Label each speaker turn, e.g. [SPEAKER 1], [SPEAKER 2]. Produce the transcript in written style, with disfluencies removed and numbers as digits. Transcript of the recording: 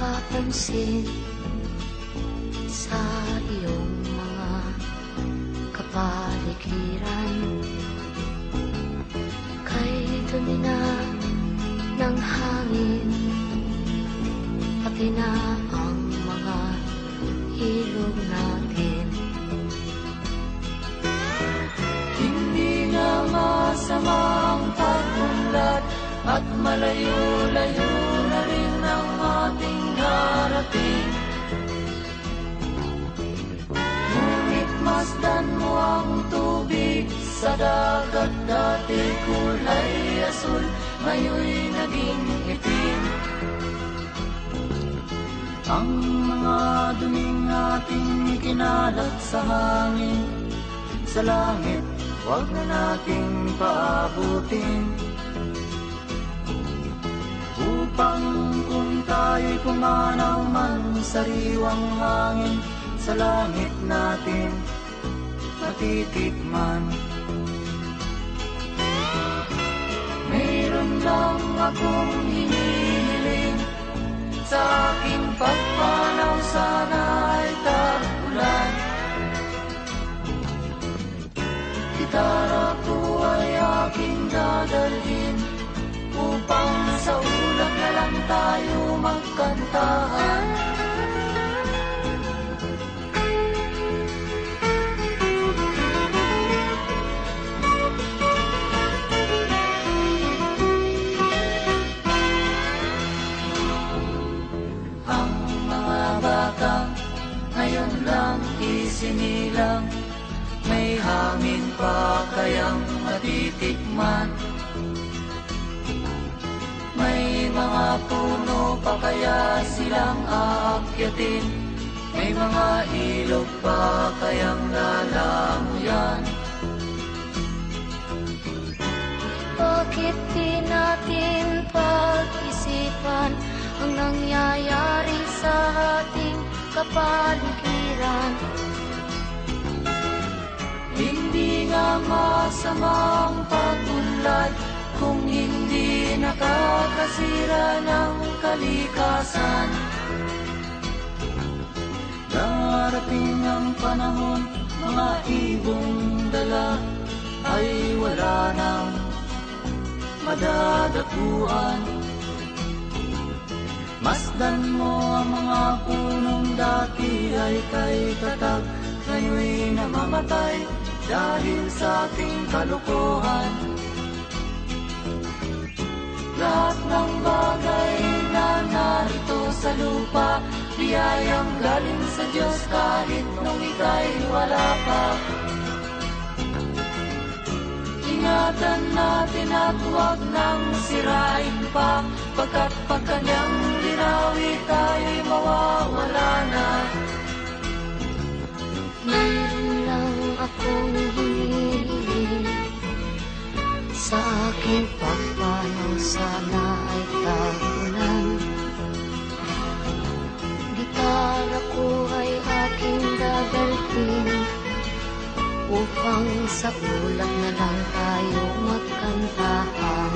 [SPEAKER 1] napapansin sa iyong mga kapaligiran. Kay dumi na ng hangin, pati na ang mga ilog natin.
[SPEAKER 2] Hindi na masamang pag-unlad at malayo-layo na rin ang ating harating. Ngunit masdan mo ang tubig sa dagat, dati kulay asul, ngayon'y naging itim. Ang mga duming ating ikinalat sa hangin, sa langit, huwag na nating paabutin. Upang kung tayo'y pumanaw man sariwang hangin, sa langit natin matitikman. Mayroon lang akong hinihiling, sa aking pagpanaw sana ay tag-ulan. Gitara ko ay aking dadalhin, upang sa ulap na lang tayo magkantahan. Ang mga batang ngayon lang isinilang, may hangin pa kayang matitikman. May mga puno pa kaya silang aakyatin, may mga ilog pa kayang lalanguyan.
[SPEAKER 1] Bakit di natin pag-isipan ang nangyayari sa ating kapaligiran?
[SPEAKER 2] Hindi nga masamang pag-unlad kung hindi nakakasira ng kalikasan. Darating ang panahon, mga ibong dala ay wala nang madadapuan. Masdan mo ang mga punong dati ay kay tatag, ngayon'y namamatay dahil sa ating kalokohan. Lahat ng bagay na narito sa lupa, biyayang galing sa Diyos kahit nung ika'y wala pa. Ingatan natin at huwag nang sirain pa, pagkat pag kanyang linawi tayo'y mawawala na.
[SPEAKER 1] Meron lang akong hinihiling, sa aking pagpanaw sana ay tag-ulan. Gitara ko ay aking dadalhin, upang sa ulap na lang tayo magkantahan.